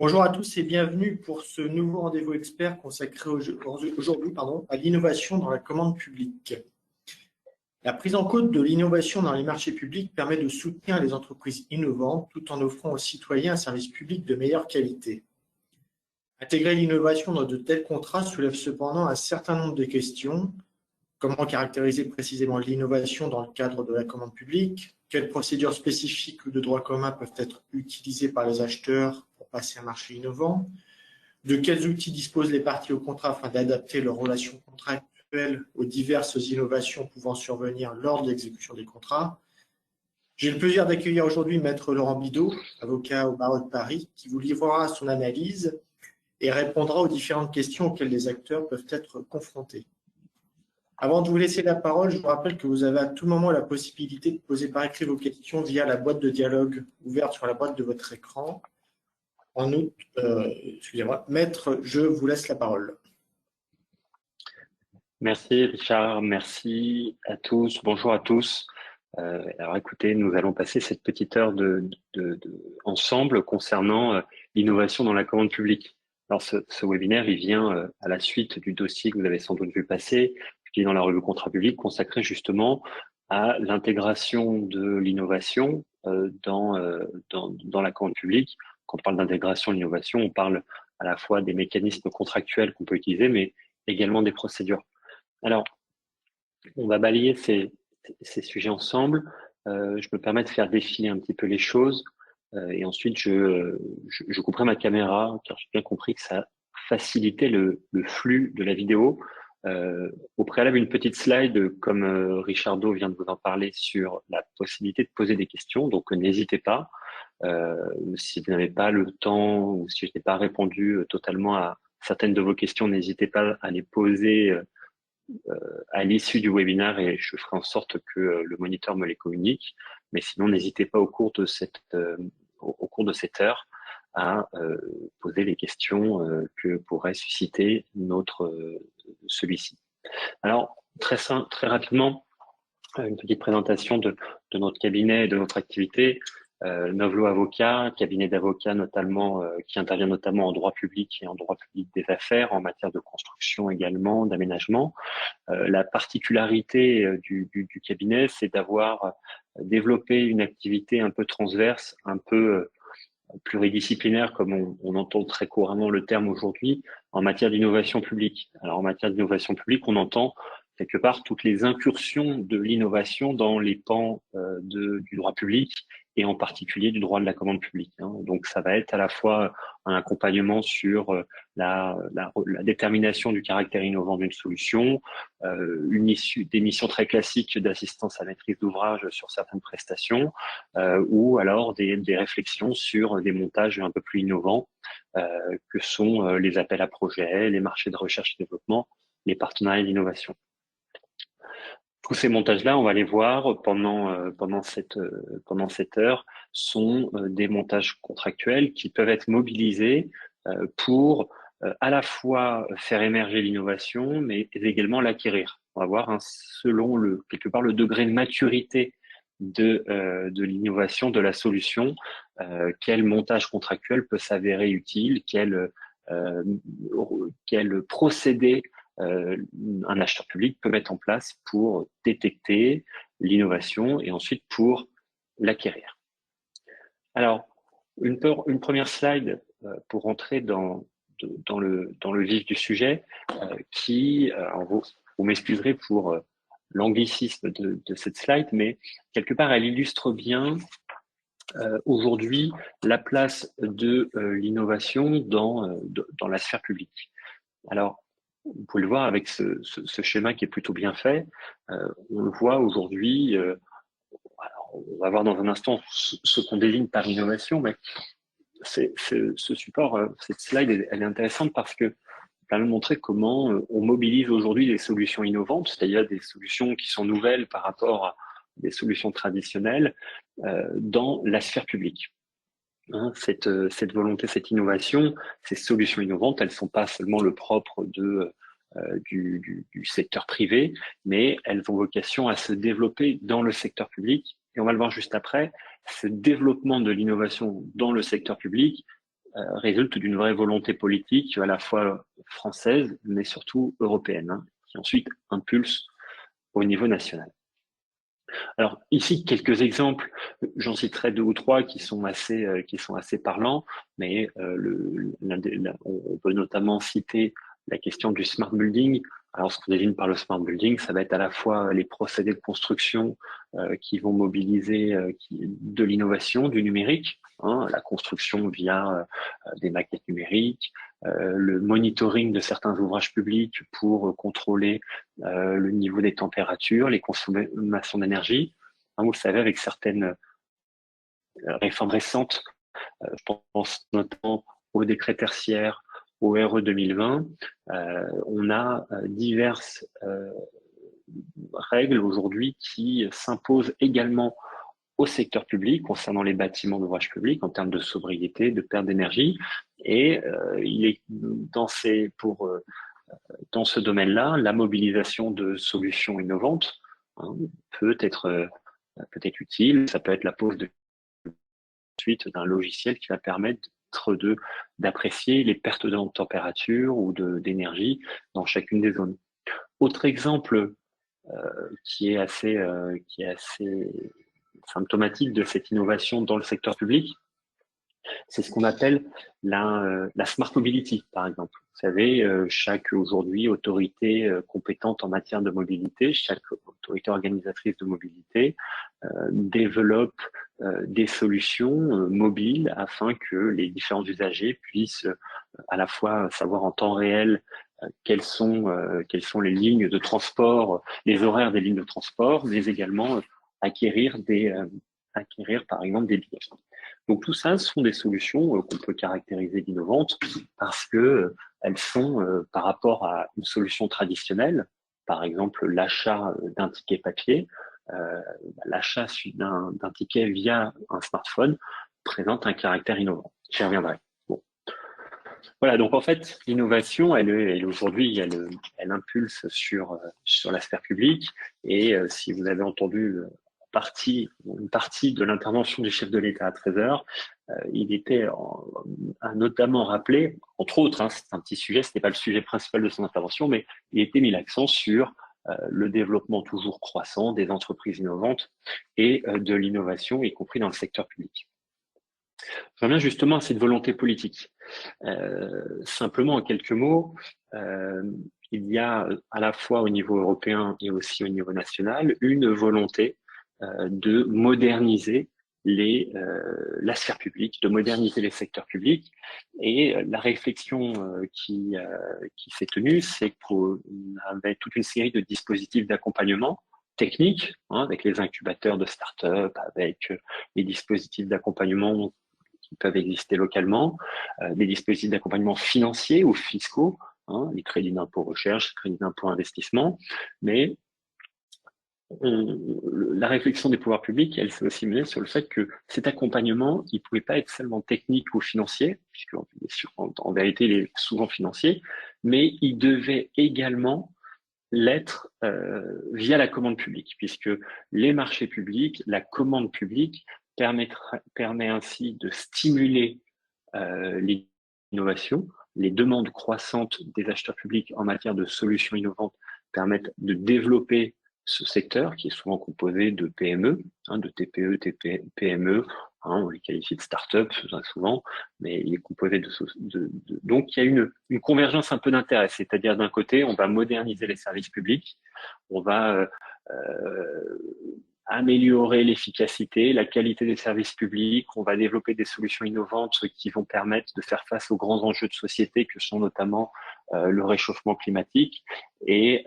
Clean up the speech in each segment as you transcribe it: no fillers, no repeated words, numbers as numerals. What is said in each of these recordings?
Bonjour à tous et bienvenue pour ce nouveau rendez-vous expert consacré aujourd'hui à l'innovation dans la commande publique. La prise en compte de l'innovation dans les marchés publics permet de soutenir les entreprises innovantes tout en offrant aux citoyens un service public de meilleure qualité. Intégrer l'innovation dans de tels contrats soulève cependant un certain nombre de questions. Comment caractériser précisément l'innovation dans le cadre de la commande publique? Quelles procédures spécifiques ou de droit commun peuvent être utilisées par les acheteurs pour passer un marché innovant? De quels outils disposent les parties au contrat afin d'adapter leurs relations contractuelles aux diverses innovations pouvant survenir lors de l'exécution des contrats? J'ai le plaisir d'accueillir aujourd'hui Maître Laurent Bidault, avocat au barreau de Paris, qui vous livrera son analyse et répondra aux différentes questions auxquelles les acteurs peuvent être confrontés. Avant de vous laisser la parole, je vous rappelle que vous avez à tout moment la possibilité de poser par écrit vos questions via la boîte de dialogue ouverte sur la boîte de votre écran. En outre, excusez-moi, Maître, je vous laisse la parole. Merci Richard, merci à tous, bonjour à tous. Alors écoutez, nous allons passer cette petite heure ensemble concernant l'innovation dans la commande publique. Alors ce webinaire, il vient à la suite du dossier que vous avez sans doute vu passer, qui est dans la revue Contrat public, consacré justement à l'intégration de l'innovation dans la commande publique. Quand on parle d'intégration de l'innovation, on parle à la fois des mécanismes contractuels qu'on peut utiliser, mais également des procédures. Alors, on va balayer ces sujets ensemble. Je me permets de faire défiler un petit peu les choses et ensuite je couperai ma caméra car j'ai bien compris que ça facilitait le flux de la vidéo. Au préalable, une petite slide comme Richardo vient de vous en parler sur la possibilité de poser des questions, donc n'hésitez pas. Si vous n'avez pas le temps ou si je n'ai pas répondu totalement à certaines de vos questions, n'hésitez pas à les poser à l'issue du webinaire et je ferai en sorte que le moniteur me les communique. Mais sinon, n'hésitez pas au cours de cette heure à poser les questions que pourrait susciter celui-ci. Alors, très rapidement, une petite présentation de notre cabinet et de notre activité. Novelo Avocat, cabinet d'avocats notamment qui intervient notamment en droit public et en droit public des affaires, en matière de construction également, d'aménagement. La particularité du cabinet, c'est d'avoir développé une activité un peu transverse, un peu pluridisciplinaire, comme on entend très couramment le terme aujourd'hui, en matière d'innovation publique. Alors en matière d'innovation publique, on entend quelque part toutes les incursions de l'innovation dans les pans du droit public et en particulier du droit de la commande publique. Donc ça va être à la fois un accompagnement sur la détermination du caractère innovant d'une solution, des missions très classiques d'assistance à maîtrise d'ouvrage sur certaines prestations, ou alors des réflexions sur des montages un peu plus innovants que sont les appels à projets, les marchés de recherche et développement, les partenariats d'innovation. Tous ces montages-là, on va les voir pendant cette heure, sont des montages contractuels qui peuvent être mobilisés pour à la fois faire émerger l'innovation, mais également l'acquérir. On va voir selon quelque part le degré de maturité de l'innovation, de la solution, quel montage contractuel peut s'avérer utile, quel procédé un acheteur public peut mettre en place pour détecter l'innovation et ensuite pour l'acquérir. Alors, une première slide pour rentrer dans le vif du sujet qui, vous m'excuserez pour l'anglicisme de cette slide, mais quelque part, elle illustre bien aujourd'hui la place de l'innovation dans la sphère publique. Alors, vous pouvez le voir avec ce schéma qui est plutôt bien fait. On le voit aujourd'hui, on va voir dans un instant ce qu'on désigne par innovation, mais ce support, cette slide, elle est intéressante parce que permet de montrer comment on mobilise aujourd'hui des solutions innovantes, c'est-à-dire des solutions qui sont nouvelles par rapport à des solutions traditionnelles dans la sphère publique. Cette volonté, cette innovation, ces solutions innovantes, elles ne sont pas seulement le propre du secteur privé, mais elles ont vocation à se développer dans le secteur public. Et on va le voir juste après, ce développement de l'innovation dans le secteur public résulte d'une vraie volonté politique à la fois française, mais surtout européenne, hein, qui ensuite impulse au niveau national. Alors ici, quelques exemples, j'en citerai deux ou trois qui sont assez parlants, mais on peut notamment citer la question du smart building. Alors ce qu'on désigne par le smart building, ça va être à la fois les procédés de construction qui vont mobiliser de l'innovation, du numérique, hein, la construction via des maquettes numériques, le monitoring de certains ouvrages publics pour contrôler le niveau des températures, les consommations d'énergie. Hein, vous le savez, avec certaines réformes récentes, je pense notamment au décret tertiaire, au RE 2020, on a diverses règles aujourd'hui qui s'imposent également au secteur public concernant les bâtiments d'ouvrage public en termes de sobriété, de perte d'énergie. Et il est dans ce domaine-là, la mobilisation de solutions innovantes hein, peut être utile. Ça peut être la pose suite d'un logiciel qui va permettre d'apprécier les pertes de température ou d'énergie dans chacune des zones. Autre exemple qui est assez symptomatique de cette innovation dans le secteur public, c'est ce qu'on appelle la smart mobility, par exemple. Vous savez, chaque aujourd'hui autorité compétente en matière de mobilité, chaque autorité organisatrice de mobilité développe des solutions mobiles afin que les différents usagers puissent à la fois savoir en temps réel quelles sont les lignes de transport, les horaires des lignes de transport, mais également acquérir par exemple des billets. Donc tout ça sont des solutions qu'on peut caractériser d'innovantes parce que elles sont par rapport à une solution traditionnelle, par exemple l'achat d'un ticket papier, l'achat d'un ticket via un smartphone présente un caractère innovant. J'y reviendrai. Bon. Voilà, donc en fait, l'innovation, elle aujourd'hui, elle impulse sur la sphère publique. Et si vous avez entendu une partie de l'intervention du chef de l'État à 13h, a notamment rappelé, entre autres, hein, c'est un petit sujet, ce n'était pas le sujet principal de son intervention, mais il était mis l'accent sur le développement toujours croissant des entreprises innovantes et de l'innovation, y compris dans le secteur public. Je reviens justement à cette volonté politique. Simplement, en quelques mots, il y a à la fois au niveau européen et aussi au niveau national une volonté de moderniser la sphère publique, de moderniser les secteurs publics. Et la réflexion qui s'est tenue, c'est qu'on avait toute une série de dispositifs d'accompagnement technique, hein, avec les incubateurs de start-up, avec les dispositifs d'accompagnement qui peuvent exister localement, des dispositifs d'accompagnement financiers ou fiscaux, hein, les crédits d'impôt recherche, les crédits d'impôt investissement, mais la réflexion des pouvoirs publics, elle s'est aussi menée sur le fait que cet accompagnement, il ne pouvait pas être seulement technique ou financier, puisque en vérité, il est souvent financier, mais il devait également l'être via la commande publique, puisque les marchés publics, la commande publique permet ainsi de stimuler l'innovation. Les demandes croissantes des acheteurs publics en matière de solutions innovantes permettent de développer ce secteur qui est souvent composé de PME, hein, de TPE, PME, hein, on les qualifie de start-up souvent, mais il est composé donc il y a une convergence un peu d'intérêt, c'est-à-dire d'un côté, on va moderniser les services publics, on va améliorer l'efficacité, la qualité des services publics, on va développer des solutions innovantes qui vont permettre de faire face aux grands enjeux de société que sont notamment le réchauffement climatique et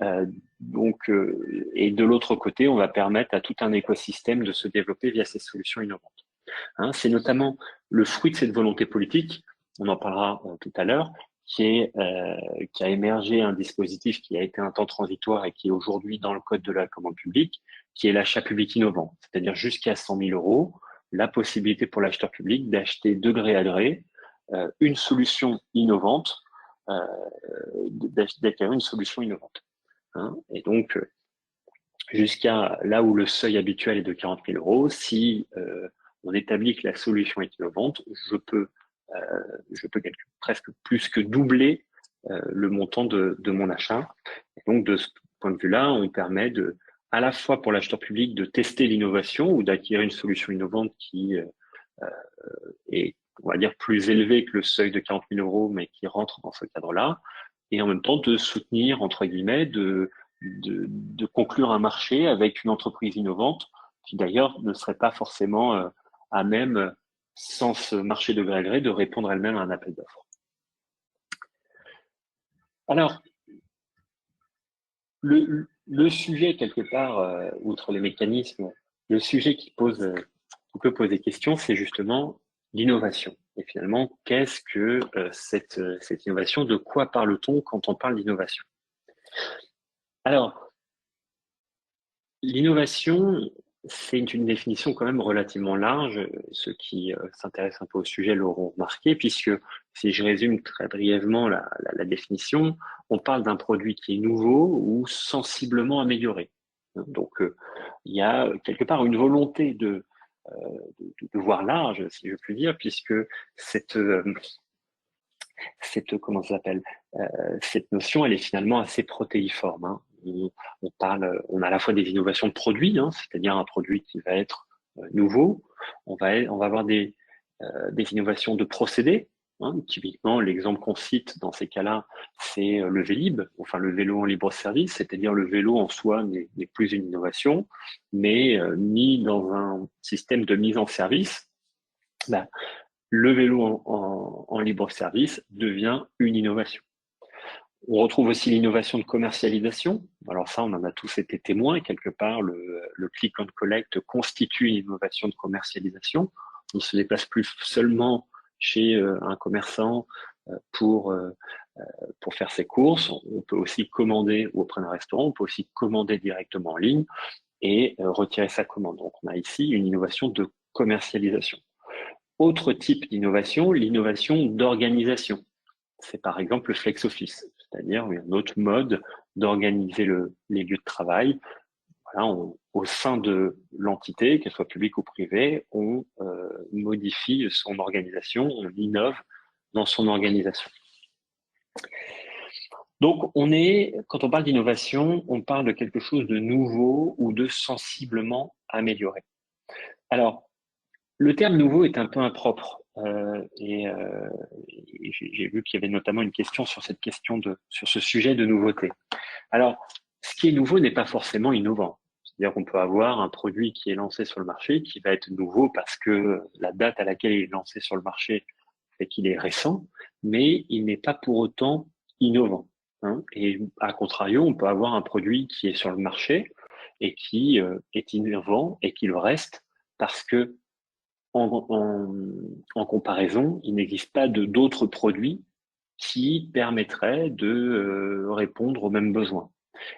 de l'autre côté, on va permettre à tout un écosystème de se développer via ces solutions innovantes. Hein, c'est notamment le fruit de cette volonté politique, on en parlera tout à l'heure, qui a émergé un dispositif qui a été un temps transitoire et qui est aujourd'hui dans le code de la commande publique, qui est l'achat public innovant, c'est-à-dire jusqu'à 100 000 euros, la possibilité pour l'acheteur public d'acheter de gré à gré une solution innovante, d'acquérir une solution innovante. Hein, et donc, jusqu'à là où le seuil habituel est de 40 000 euros, si on établit que la solution est innovante, je peux je peux presque plus que doubler le montant de mon achat. Et donc, de ce point de vue-là, on permet à la fois pour l'acheteur public de tester l'innovation ou d'acquérir une solution innovante qui est, on va dire, plus élevée que le seuil de 40 000 euros, mais qui rentre dans ce cadre-là, et en même temps de soutenir, entre guillemets, de conclure un marché avec une entreprise innovante qui d'ailleurs ne serait pas forcément à même, sans ce marché de gré à gré, de répondre elle-même à un appel d'offres. Alors, le sujet, quelque part, outre les mécanismes, le sujet qui peut poser question, c'est justement l'innovation. Et finalement, qu'est-ce que cette innovation? De quoi parle-t-on quand on parle d'innovation? Alors, l'innovation, c'est une définition quand même relativement large. Ceux qui s'intéressent un peu au sujet l'auront remarqué, puisque si je résume très brièvement la définition, on parle d'un produit qui est nouveau ou sensiblement amélioré. Donc, il y a quelque part une volonté de voir large, si je puis dire, puisque cette comment ça s'appelle, cette notion, elle est finalement assez protéiforme. Hein. On a à la fois des innovations de produits, hein, c'est-à-dire un produit qui va être nouveau. On va avoir des innovations de procédés. Hein. Typiquement, l'exemple qu'on cite dans ces cas-là, c'est le Vélib, enfin le vélo en libre service, c'est-à-dire le vélo en soi n'est plus une innovation, mais mis dans un système de mise en service. Bah, le vélo en libre service devient une innovation. On retrouve aussi l'innovation de commercialisation. Alors ça, on en a tous été témoins. Quelque part, le click and collect constitue une innovation de commercialisation. On ne se déplace plus seulement chez un commerçant pour faire ses courses. On peut aussi commander auprès d'un restaurant. On peut aussi commander directement en ligne et retirer sa commande. Donc, on a ici une innovation de commercialisation. Autre type d'innovation, l'innovation d'organisation. C'est par exemple le flex office, c'est-à-dire un autre mode d'organiser les lieux de travail. Voilà, au sein de l'entité, qu'elle soit publique ou privée, on modifie son organisation, on innove dans son organisation. Donc, quand on parle d'innovation, on parle de quelque chose de nouveau ou de sensiblement amélioré. Alors, le terme nouveau est un peu impropre. Et j'ai vu qu'il y avait notamment une question sur ce sujet de nouveauté. Alors, ce qui est nouveau n'est pas forcément innovant. C'est-à-dire qu'on peut avoir un produit qui est lancé sur le marché qui va être nouveau parce que la date à laquelle il est lancé sur le marché fait qu'il est récent, mais il n'est pas pour autant innovant. Hein. Et à contrario, on peut avoir un produit qui est sur le marché et qui est innovant et qui le reste parce que en comparaison, il n'existe pas d'autres produits qui permettraient de répondre aux mêmes besoins.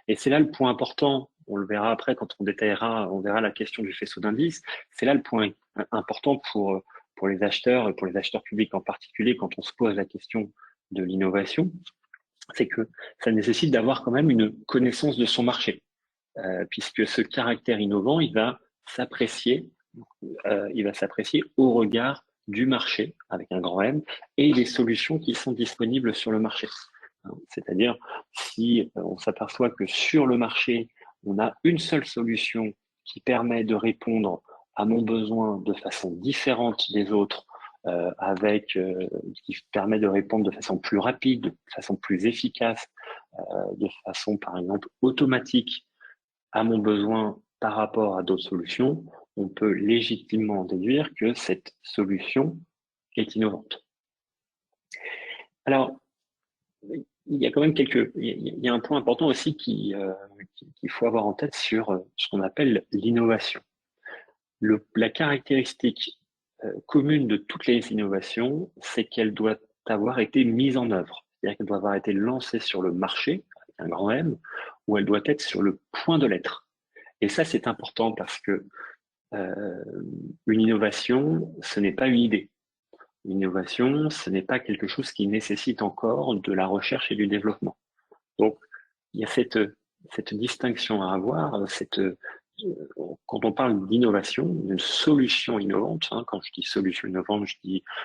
Et c'est là le point important, on le verra après quand on détaillera, on verra la question du faisceau d'indices, c'est là le point important pour les acheteurs et pour les acheteurs publics en particulier quand on se pose la question de l'innovation, c'est que ça nécessite d'avoir quand même une connaissance de son marché, puisque ce caractère innovant, il va s'apprécier au regard du marché, avec un grand M, et des solutions qui sont disponibles sur le marché. C'est-à-dire, si on s'aperçoit que sur le marché, on a une seule solution qui permet de répondre à mon besoin de façon différente des autres, qui permet de répondre de façon plus rapide, de façon plus efficace, de façon, par exemple, automatique à mon besoin par rapport à d'autres solutions, on peut légitimement déduire que cette solution est innovante. Alors, il y a quand même il y a un point important aussi qu'il faut avoir en tête sur ce qu'on appelle l'innovation. La caractéristique commune de toutes les innovations, c'est qu'elle doit avoir été mise en œuvre. C'est-à-dire qu'elle doit avoir été lancée sur le marché, avec un grand M, ou elle doit être sur le point de l'être. Et ça, c'est important parce que une innovation, ce n'est pas une idée. Une innovation, ce n'est pas quelque chose qui nécessite encore de la recherche et du développement. Donc, il y a cette distinction à avoir. Quand quand on parle d'innovation, d'une solution innovante, hein, quand je dis solution innovante,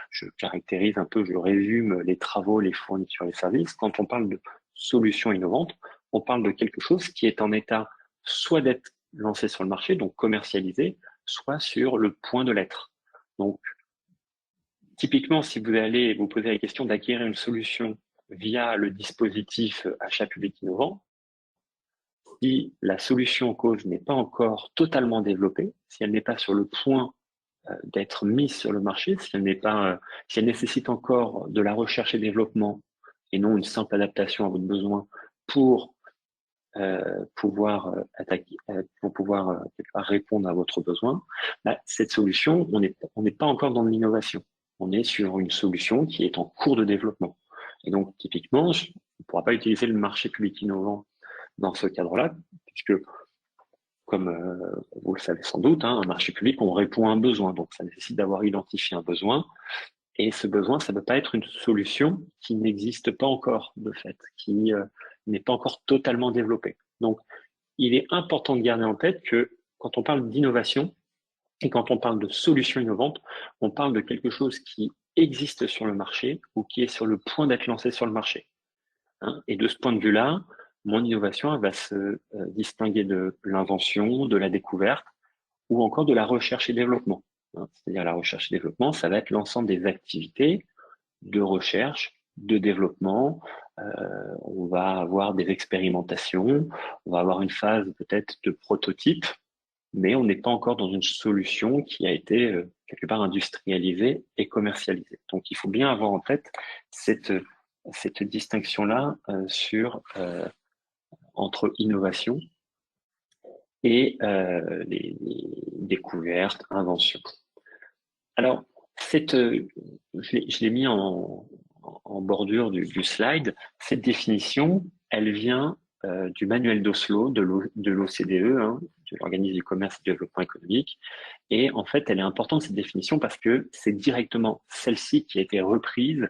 je caractérise un peu, je résume les travaux, les fournitures et services. Quand on parle de solution innovante, on parle de quelque chose qui est en état soit d'être lancé sur le marché, donc commercialisé, soit sur le point de l'être. Donc, typiquement, si vous allez vous poser la question d'acquérir une solution via le dispositif achat public innovant, si la solution en cause n'est pas encore totalement développée, si elle n'est pas sur le point d'être mise sur le marché, si elle n'est pas, si elle nécessite encore de la recherche et développement et non une simple adaptation à votre besoin pour pouvoir attaquer, pour pouvoir quelque part répondre à votre besoin, bah, cette solution, on n'est pas encore dans de l'innovation. On est sur une solution qui est en cours de développement. Et donc, typiquement, on ne pourra pas utiliser le marché public innovant dans ce cadre-là, puisque, comme vous le savez sans doute, hein, un marché public, on répond à un besoin. Donc, ça nécessite d'avoir identifié un besoin. Et ce besoin, ça ne peut pas être une solution qui n'existe pas encore, de fait, qui n'est pas encore totalement développée. Donc, il est important de garder en tête que quand on parle d'innovation et quand on parle de solution innovante, on parle de quelque chose qui existe sur le marché ou qui est sur le point d'être lancé sur le marché. Hein, et de ce point de vue-là, mon innovation, elle va se distinguer de l'invention, de la découverte ou encore de la recherche et développement. Hein, c'est-à-dire la recherche et développement, ça va être l'ensemble des activités de recherche, de développement. On va avoir des expérimentations, on va avoir une phase peut-être de prototype, mais on n'est pas encore dans une solution qui a été quelque part industrialisée et commercialisée. Donc il faut bien avoir en tête cette distinction-là entre innovation et les découvertes, inventions. Alors, je l'ai mis en bordure du slide. Cette définition, elle vient du manuel d'Oslo de l'OCDE, hein, de l'Organisme du commerce et du développement économique. Et en fait, elle est importante, cette définition, parce que c'est directement celle-ci qui a été reprise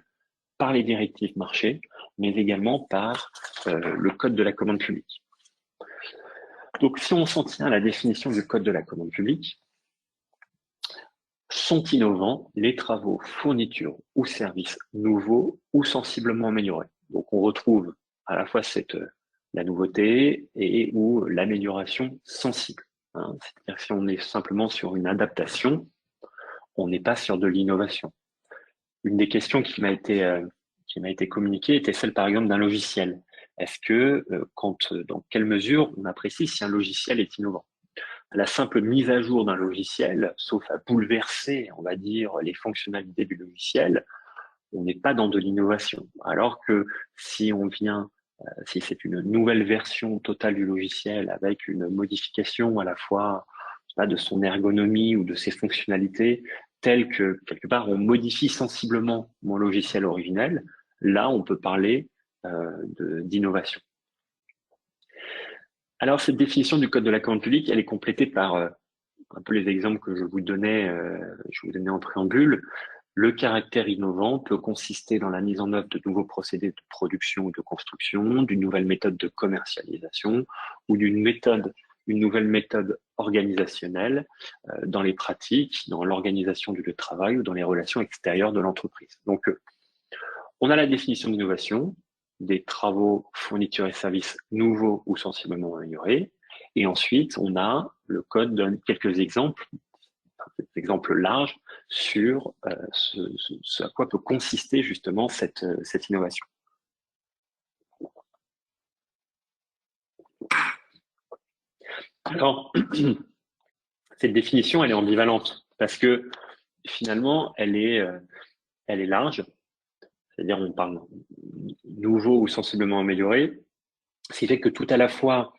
par les directives marché, mais également par le Code de la commande publique. Donc, si on s'en tient à la définition du Code de la commande publique, sont innovants les travaux, fournitures ou services nouveaux ou sensiblement améliorés. Donc, on retrouve à la fois la nouveauté et ou l'amélioration sensible. Hein. C'est-à-dire que si on est simplement sur une adaptation, on n'est pas sur de l'innovation. Une des questions qui m'a été communiquée était celle, par exemple, d'un logiciel. Est-ce que, dans quelle mesure on apprécie si un logiciel est innovant? La simple mise à jour d'un logiciel, sauf à bouleverser, on va dire, les fonctionnalités du logiciel, on n'est pas dans de l'innovation. Alors que si si c'est une nouvelle version totale du logiciel avec une modification à la fois de son ergonomie ou de ses fonctionnalités, telles que quelque part on modifie sensiblement mon logiciel originel, là on peut parler d'innovation. Alors, cette définition du Code de la commande publique, elle est complétée par un peu les exemples que je vous donnais en préambule. Le caractère innovant peut consister dans la mise en œuvre de nouveaux procédés de production ou de construction, d'une nouvelle méthode de commercialisation ou d'une nouvelle méthode organisationnelle dans les pratiques, dans l'organisation du lieu de travail ou dans les relations extérieures de l'entreprise. Donc, on a la définition d'innovation, des travaux, fournitures et services nouveaux ou sensiblement améliorés. Et ensuite, on a le code donne quelques exemples, des exemples larges sur ce à quoi peut consister justement cette innovation. Alors, cette définition, elle est ambivalente parce que finalement, elle est large. C'est-à-dire, on parle nouveau ou sensiblement amélioré, ce qui fait que tout à la fois,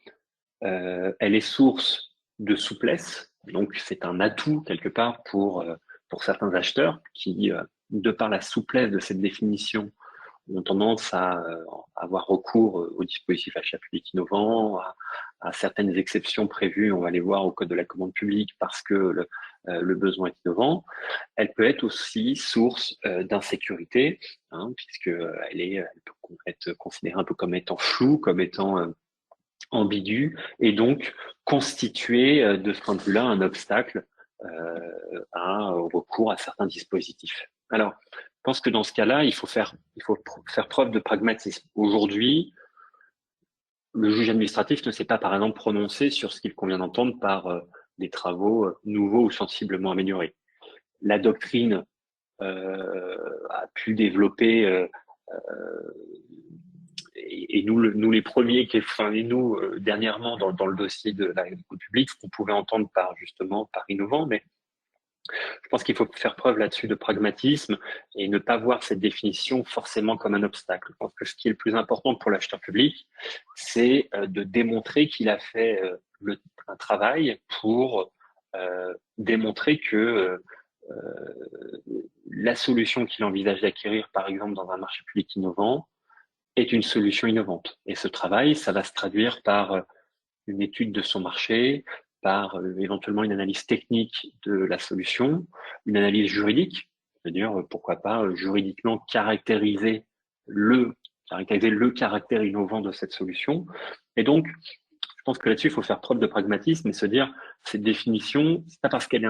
elle est source de souplesse, donc c'est un atout quelque part pour certains acheteurs qui, de par la souplesse de cette définition, ont tendance à avoir recours au dispositif achat public innovant, à certaines exceptions prévues, on va les voir au Code de la commande publique parce que le besoin est innovant. Elle peut être aussi source d'insécurité, hein, puisque elle peut être considérée un peu comme étant floue, comme étant ambigu et donc constituer de ce point de vue-là un obstacle au recours à certains dispositifs. Alors, je pense que dans ce cas-là, il faut faire preuve de pragmatisme. Aujourd'hui, le juge administratif ne s'est pas, par exemple, prononcé sur ce qu'il convient d'entendre par des travaux nouveaux ou sensiblement améliorés. La doctrine a pu développer et nous les premiers, et nous dernièrement dans le dossier de la école publique, ce qu'on pouvait entendre par innovant, mais je pense qu'il faut faire preuve là-dessus de pragmatisme et ne pas voir cette définition forcément comme un obstacle. Je pense que ce qui est le plus important pour l'acheteur public, c'est de démontrer qu'il a fait un travail pour démontrer que la solution qu'il envisage d'acquérir, par exemple, dans un marché public innovant, est une solution innovante. Et ce travail, ça va se traduire par une étude de son marché, par éventuellement une analyse technique de la solution, une analyse juridique, c'est-à-dire pourquoi pas juridiquement caractériser le caractère innovant de cette solution. Et donc, je pense que là-dessus, il faut faire preuve de pragmatisme et se dire, cette définition, c'est pas parce qu'elle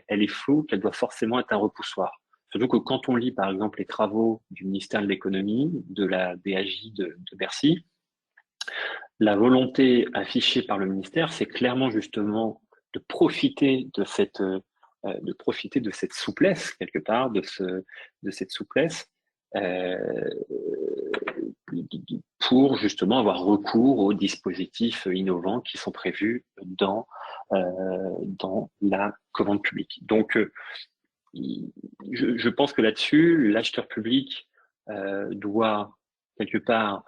est floue qu'elle doit forcément être un repoussoir. Surtout que quand on lit, par exemple, les travaux du ministère de l'économie, de la DAJ de Bercy, la volonté affichée par le ministère, c'est clairement justement de profiter de cette souplesse quelque part, de cette souplesse pour justement avoir recours aux dispositifs innovants qui sont prévus dans la commande publique. Donc, je pense que là-dessus, l'acheteur public doit quelque part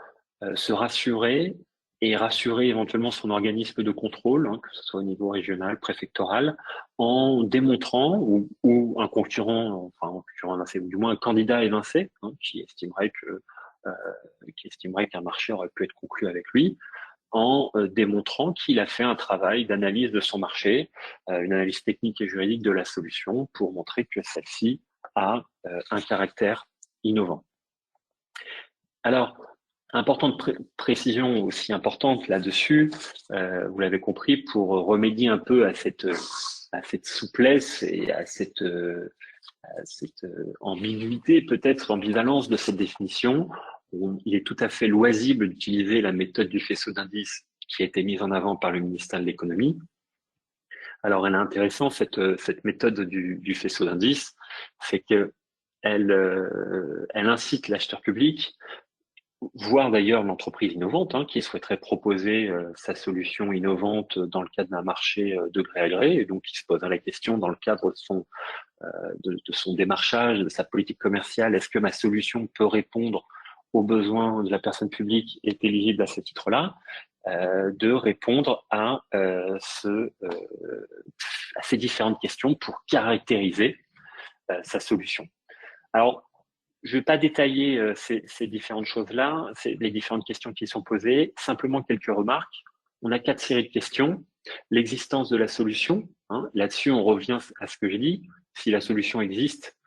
se rassurer et rassurer éventuellement son organisme de contrôle, que ce soit au niveau régional, préfectoral, en démontrant ou un concurrent, évincé, ou du moins un candidat évincé, qui estimerait qu'un marché aurait pu être conclu avec lui, en démontrant qu'il a fait un travail d'analyse de son marché, une analyse technique et juridique de la solution pour montrer que celle-ci a un caractère innovant. Alors, importante précision aussi importante là-dessus, vous l'avez compris, pour remédier un peu à cette souplesse et à cette ambiguïté, peut-être ambivalence de cette définition, il est tout à fait loisible d'utiliser la méthode du faisceau d'indices qui a été mise en avant par le ministère de l'économie. Alors, elle est intéressante, cette méthode du faisceau d'indices, c'est que elle incite l'acheteur public, voire d'ailleurs l'entreprise innovante, qui souhaiterait proposer sa solution innovante dans le cadre d'un marché de gré à gré, et donc qui se poserait la question dans le cadre de son démarchage, de sa politique commerciale, est-ce que ma solution peut répondre aux besoins de la personne publique est éligible à ce titre-là, de répondre à ces différentes questions pour caractériser sa solution. Alors, je ne vais pas détailler ces différentes choses-là, les différentes questions qui sont posées, simplement quelques remarques. On a 4 séries de questions. L'existence de la solution, là-dessus on revient à ce que j'ai dit, si la solution existe,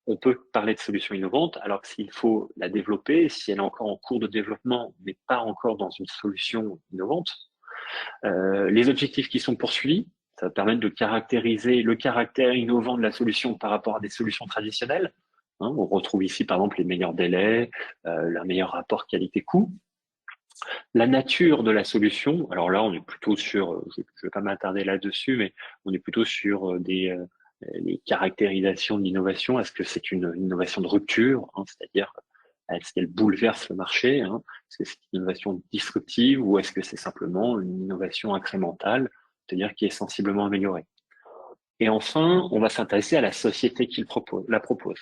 on peut parler de solution innovante, alors que s'il faut la développer, si elle est encore en cours de développement, mais pas encore dans une solution innovante. Les objectifs qui sont poursuivis, ça va permettre de caractériser le caractère innovant de la solution par rapport à des solutions traditionnelles. On retrouve ici, par exemple, les meilleurs délais, le meilleur rapport qualité-coût. La nature de la solution, alors là, on est plutôt sur, je ne vais pas m'attarder là-dessus, mais on est plutôt sur les caractérisations de l'innovation. Est-ce que c'est une innovation de rupture, c'est-à-dire est-ce qu'elle bouleverse le marché, est-ce que c'est une innovation disruptive ou est-ce que c'est simplement une innovation incrémentale, c'est-à-dire qui est sensiblement améliorée. Et enfin, on va s'intéresser à la société qui la propose.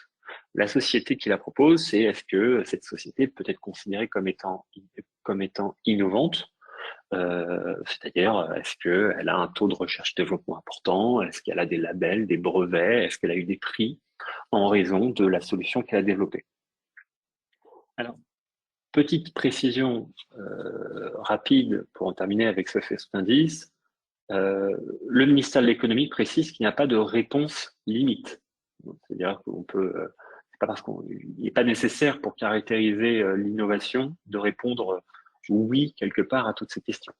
La société qui la propose, c'est est-ce que cette société peut être considérée comme étant innovante, c'est-à-dire est-ce qu'elle a un taux de recherche-développement important, est-ce qu'elle a des labels, des brevets, est-ce qu'elle a eu des prix en raison de la solution qu'elle a développée. Alors, petite précision rapide pour en terminer avec ce faisceau d'indices. Le ministère de l'économie précise qu'il n'y a pas de réponse limite. C'est-à-dire qu'on peut, c'est pas parce qu'il n'est pas nécessaire pour caractériser l'innovation de répondre oui quelque part à toutes ces questions.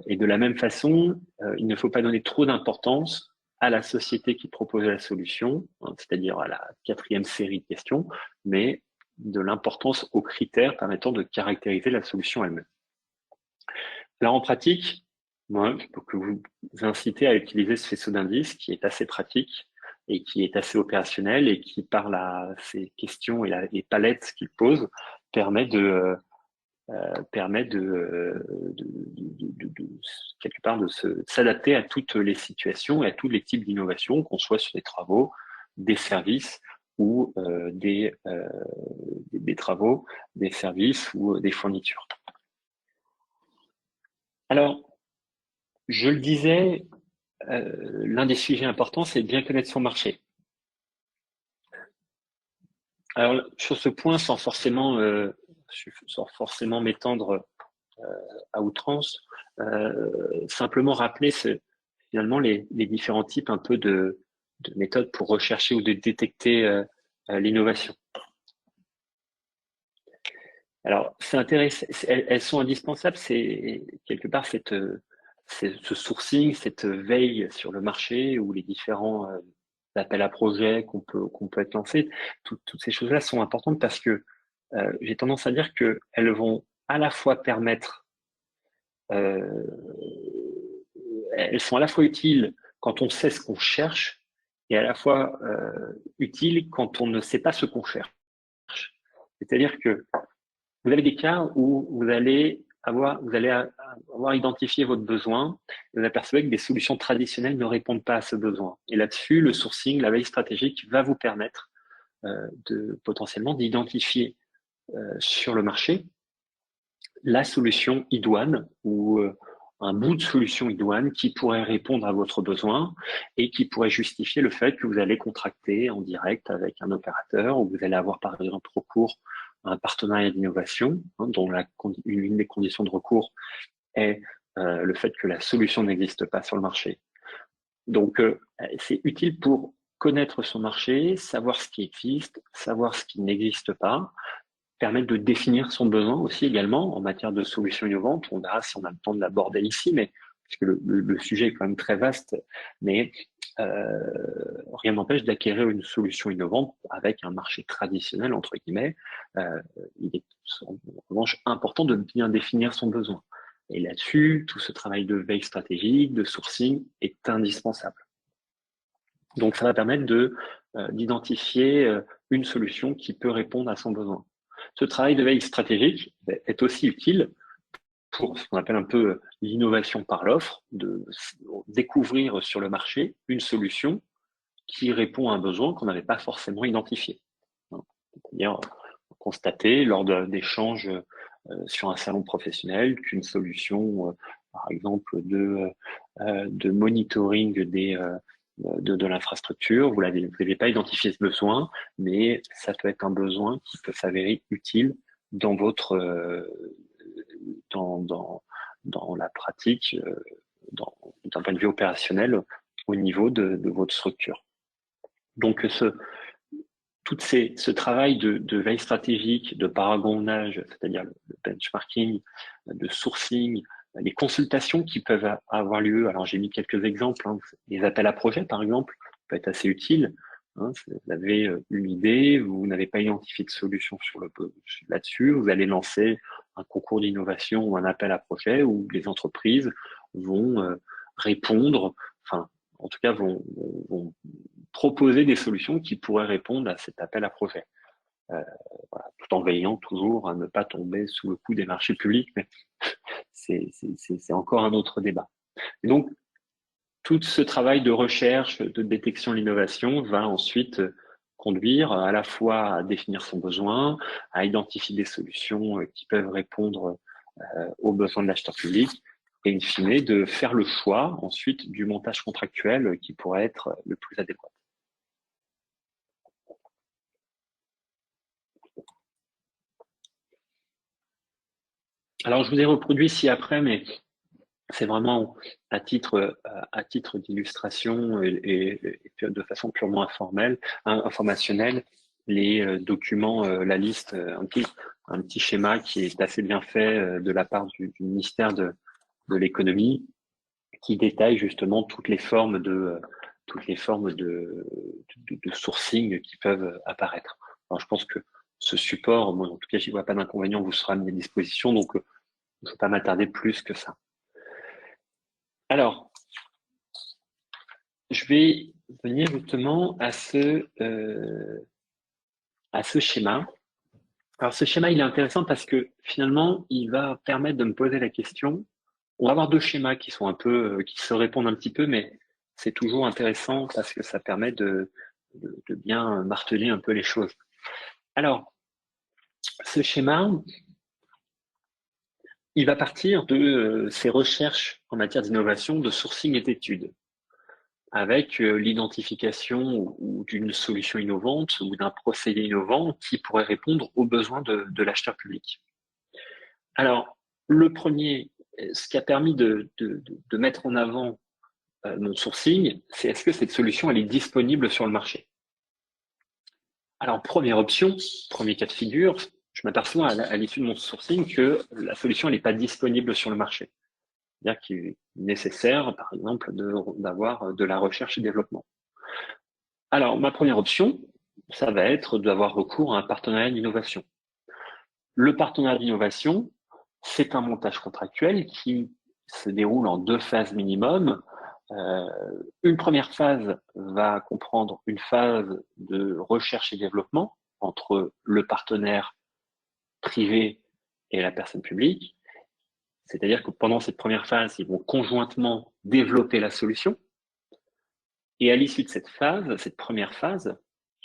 Et de la même façon, il ne faut pas donner trop d'importance à la société qui propose la solution, hein, c'est-à-dire à la 4e série de questions, mais de l'importance aux critères permettant de caractériser la solution elle-même. Alors en pratique, moi, je peux vous inciter à utiliser ce faisceau d'indices qui est assez pratique et qui est assez opérationnel et qui, par ces questions et les palettes qu'il pose, permet de quelque part de s'adapter à toutes les situations et à tous les types d'innovations, qu'on soit sur des travaux, des services ou des travaux, des services ou des fournitures. Alors, je le disais, l'un des sujets importants, c'est de bien connaître son marché. Alors, sur ce point, sans forcément m'étendre à outrance, simplement rappeler finalement les différents types un peu de méthodes pour rechercher ou de détecter l'innovation. Alors, c'est intéressant, elles sont indispensables, c'est quelque part ce sourcing, cette veille sur le marché ou les différents appels à projets qu'on peut être lancés. Toutes ces choses-là sont importantes parce que j'ai tendance à dire qu'elles vont à la fois permettre elles sont à la fois utiles quand on sait ce qu'on cherche et à la fois utiles quand on ne sait pas ce qu'on cherche. C'est-à-dire que vous avez des cas où vous allez avoir identifié votre besoin et vous apercevez que des solutions traditionnelles ne répondent pas à ce besoin. Et là-dessus, le sourcing, la veille stratégique va vous permettre potentiellement d'identifier sur le marché la solution idoine ou un bout de solution idoine qui pourrait répondre à votre besoin et qui pourrait justifier le fait que vous allez contracter en direct avec un opérateur ou vous allez avoir par exemple recours à un partenariat d'innovation dont l'une des conditions de recours est le fait que la solution n'existe pas sur le marché. Donc, c'est utile pour connaître son marché, savoir ce qui existe, savoir ce qui n'existe pas, permettre de définir son besoin aussi également en matière de solutions innovantes. On verra si on a le temps de l'aborder ici, mais puisque le sujet est quand même très vaste, mais rien n'empêche d'acquérir une solution innovante avec un marché traditionnel, entre guillemets. Il est en revanche important de bien définir son besoin. Et là-dessus, tout ce travail de veille stratégique, de sourcing est indispensable. Donc, ça va permettre d'identifier une solution qui peut répondre à son besoin. Ce travail de veille stratégique est aussi utile pour ce qu'on appelle un peu l'innovation par l'offre, de découvrir sur le marché une solution qui répond à un besoin qu'on n'avait pas forcément identifié. C'est-à-dire constater lors d'échanges sur un salon professionnel qu'une solution, par exemple, de monitoring de l'infrastructure, vous n'avez pas identifié ce besoin, mais ça peut être un besoin qui peut s'avérer utile dans dans la pratique, d'un point de vue opérationnel au niveau de votre structure. Donc, ce travail de veille stratégique, de paragonnage, c'est-à-dire le benchmarking, de sourcing, les consultations qui peuvent avoir lieu. Alors, j'ai mis quelques exemples. Les appels à projets, par exemple, peut être assez utile. Vous avez une idée, vous n'avez pas identifié de solution là-dessus, vous allez lancer un concours d'innovation ou un appel à projet où les entreprises vont répondre, enfin, en tout cas, vont proposer des solutions qui pourraient répondre à cet appel à projet. Voilà, tout en veillant toujours à ne pas tomber sous le coup des marchés publics, mais c'est encore un autre débat. Et donc, tout ce travail de recherche, de détection de l'innovation va ensuite conduire à la fois à définir son besoin, à identifier des solutions qui peuvent répondre aux besoins de l'acheteur public, et in fine, de faire le choix ensuite du montage contractuel qui pourrait être le plus adéquat. Alors, je vous ai reproduit ci-après, mais c'est vraiment à titre d'illustration et de façon purement informationnelle, les documents, la liste un un petit schéma qui est assez bien fait de la part du ministère de l'économie, qui détaille justement toutes les formes de sourcing qui peuvent apparaître. Alors, je pense que ce support, moi en tout cas, j'y vois pas d'inconvénient, vous sera mis à disposition, donc je ne vais pas m'attarder plus que ça. Alors, je vais venir justement à ce schéma. Alors, ce schéma, il est intéressant parce que finalement, il va permettre de me poser la question. On va avoir deux schémas qui sont un peu, qui se répondent un petit peu, mais c'est toujours intéressant parce que ça permet de bien marteler un peu les choses. Alors, ce schéma, il va partir de ces recherches en matière d'innovation, de sourcing et d'études, avec l'identification ou d'une solution innovante ou d'un procédé innovant qui pourrait répondre aux besoins de l'acheteur public. Alors, le premier, ce qui a permis de mettre en avant mon sourcing, c'est est-ce que cette solution elle est disponible sur le marché? Alors, première option, premier cas de figure, je m'aperçois à l'issue de mon sourcing que la solution n'est pas disponible sur le marché. C'est-à-dire qu'il est nécessaire, par exemple, d'avoir de la recherche et développement. Alors, ma première option, ça va être d'avoir recours à un partenariat d'innovation. Le partenariat d'innovation, c'est un montage contractuel qui se déroule en 2 phases minimum. Une première phase va comprendre une phase de recherche et développement entre le partenaire privé et la personne publique. C'est-à-dire que pendant cette première phase, ils vont conjointement développer la solution. Et à l'issue de cette phase, cette première phase,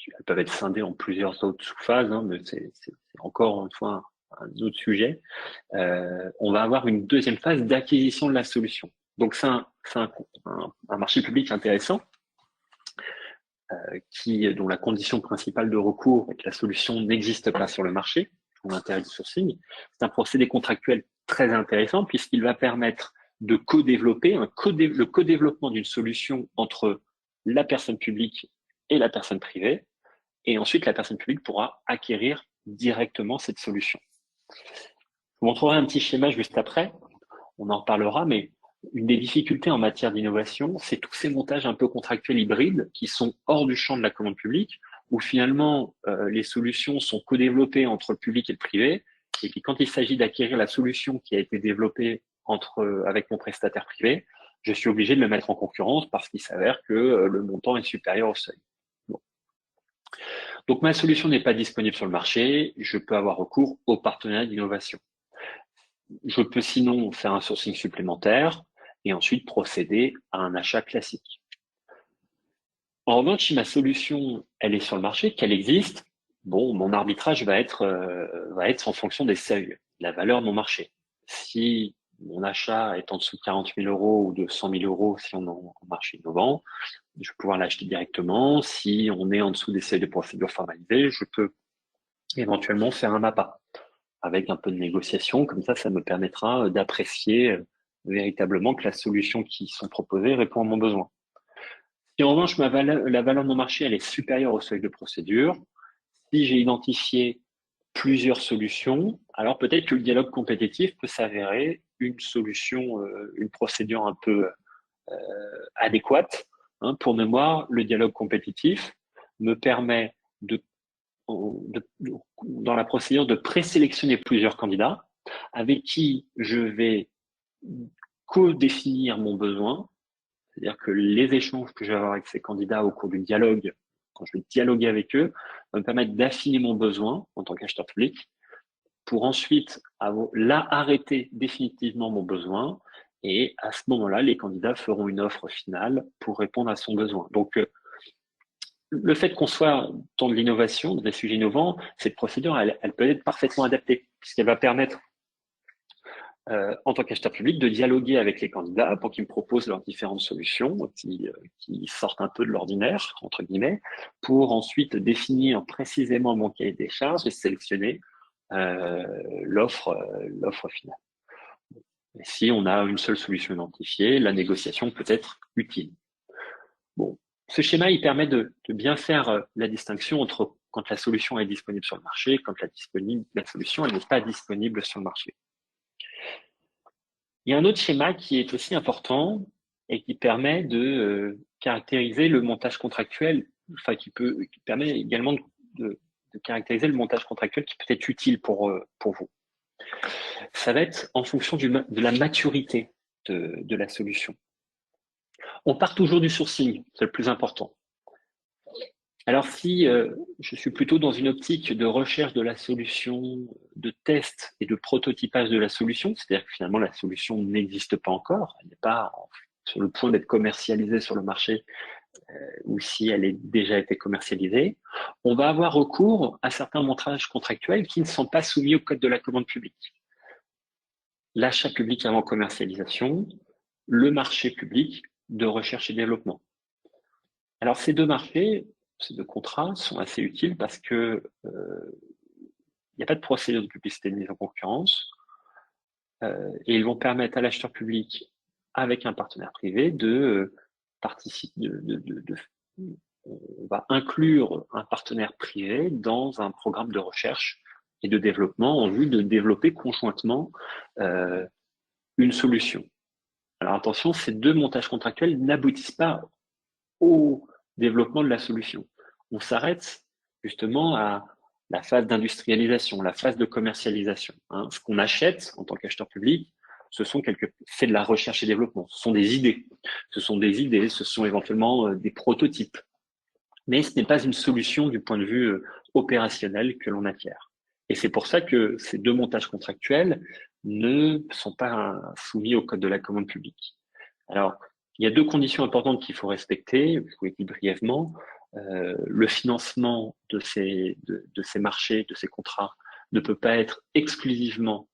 elles peuvent être scindées en plusieurs autres sous-phases, hein, mais c'est encore une fois un autre sujet. On va avoir une deuxième phase d'acquisition de la solution. Donc c'est un marché public intéressant dont la condition principale de recours est que la solution n'existe pas sur le marché, ou l'intérêt du sourcing. C'est un procédé contractuel très intéressant puisqu'il va permettre de co-développer le co-développement d'une solution entre la personne publique et la personne privée, et ensuite la personne publique pourra acquérir directement cette solution. Je vous montrerai un petit schéma juste après, on en reparlera, mais une des difficultés en matière d'innovation, c'est tous ces montages un peu contractuels hybrides qui sont hors du champ de la commande publique, où finalement les solutions sont co-développées entre le public et le privé, et puis quand il s'agit d'acquérir la solution qui a été développée avec mon prestataire privé, je suis obligé de le mettre en concurrence parce qu'il s'avère que le montant est supérieur au seuil. Bon. Donc ma solution n'est pas disponible sur le marché, je peux avoir recours au partenariat d'innovation. Je peux sinon faire un sourcing supplémentaire et ensuite procéder à un achat classique. En revanche, si ma solution elle est sur le marché, qu'elle existe, bon, mon arbitrage va être en fonction des seuils, la valeur de mon marché. Si mon achat est en dessous de 40 000 euros ou de 100 000 euros si on est en marché innovant, je vais pouvoir l'acheter directement. Si on est en dessous des seuils de procédure formalisée, je peux éventuellement faire un MAPA avec un peu de négociation. Comme ça me permettra d'apprécier véritablement que la solution qui sont proposées répond à mon besoin. Si en revanche, la valeur de mon marché elle est supérieure au seuil de procédure, si j'ai identifié plusieurs solutions, alors peut-être que le dialogue compétitif peut s'avérer une solution, une procédure un peu adéquate. Hein. Pour mémoire, le dialogue compétitif me permet dans la procédure de présélectionner plusieurs candidats avec qui je vais co-définir mon besoin, c'est-à-dire que les échanges que je vais avoir avec ces candidats au cours du dialogue, quand je vais dialoguer avec eux, va me permettre d'affiner mon besoin en tant qu'acheteur public pour ensuite arrêter définitivement mon besoin et à ce moment-là, les candidats feront une offre finale pour répondre à son besoin. Donc, le fait qu'on soit dans de l'innovation, dans des sujets innovants, cette procédure, elle peut être parfaitement adaptée, puisqu'elle va permettre, en tant qu'acheteur public, de dialoguer avec les candidats pour qu'ils me proposent leurs différentes solutions qui sortent un peu de l'ordinaire, entre guillemets, pour ensuite définir précisément mon cahier des charges et sélectionner l'offre finale. Et si on a une seule solution identifiée, la négociation peut être utile. Bon. Ce schéma, il permet de bien faire la distinction entre quand la solution est disponible sur le marché, quand la solution n'est pas disponible sur le marché. Il y a un autre schéma qui est aussi important et qui permet de caractériser le montage contractuel, enfin qui permet également de caractériser le montage contractuel qui peut être utile pour vous. Ça va être en fonction de la maturité de la solution. On part toujours du sourcing, c'est le plus important. Alors si je suis plutôt dans une optique de recherche de la solution, de test et de prototypage de la solution, c'est-à-dire que finalement la solution n'existe pas encore, elle n'est pas sur le point d'être commercialisée sur le marché, ou si elle est déjà été commercialisée, on va avoir recours à certains montages contractuels qui ne sont pas soumis au code de la commande publique. L'achat public avant commercialisation, le marché public de recherche et développement. Alors ces deux marchés, ces deux contrats sont assez utiles parce que il n'y a pas de procédure de publicité de mise en concurrence et ils vont permettre à l'acheteur public avec un partenaire privé de participer, on va inclure un partenaire privé dans un programme de recherche et de développement en vue de développer conjointement une solution. Alors attention, ces deux montages contractuels n'aboutissent pas au développement de la solution. On s'arrête justement à la phase d'industrialisation, la phase de commercialisation. Ce qu'on achète en tant qu'acheteur public, c'est de la recherche et développement. Ce sont des idées. Ce sont éventuellement des prototypes. Mais ce n'est pas une solution du point de vue opérationnel que l'on acquiert. Et c'est pour ça que ces deux montages contractuels ne sont pas soumis au code de la commande publique. Alors, il y a deux conditions importantes qu'il faut respecter. Je vous l'ai dit brièvement. Le financement de ces marchés, de ces contrats, ne peut pas être exclusivement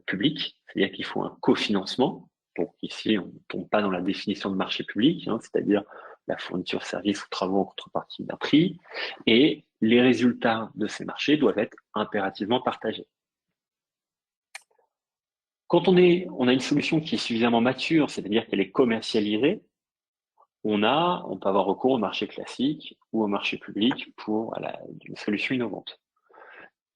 public, c'est-à-dire qu'il faut un cofinancement. Donc ici, on ne tombe pas dans la définition de marché public, c'est-à-dire la fourniture, services ou travaux en contrepartie d'un prix. Et les résultats de ces marchés doivent être impérativement partagés. Quand on a une solution qui est suffisamment mature, c'est-à-dire qu'elle est commercialisée, on peut avoir recours au marché classique ou au marché public pour une solution innovante.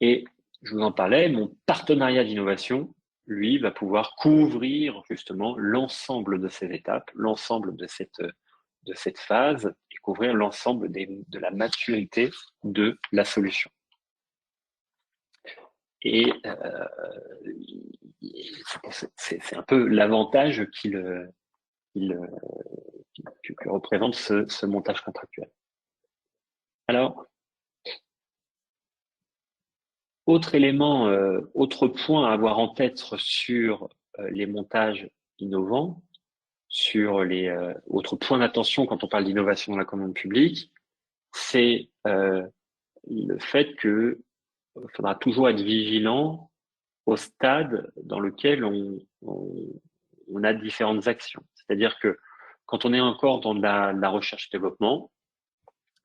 Et je vous en parlais, mon partenariat d'innovation, lui, va pouvoir couvrir justement l'ensemble de ces étapes, l'ensemble de cette phase et couvrir l'ensemble de la maturité de la solution. Et c'est un peu l'avantage que représente ce montage contractuel. Alors, autre élément, autre point à avoir en tête sur les montages innovants, sur autres points d'attention quand on parle d'innovation dans la commande publique, c'est le fait que il faudra toujours être vigilant au stade dans lequel on a différentes actions. C'est-à-dire que quand on est encore dans de la recherche et développement,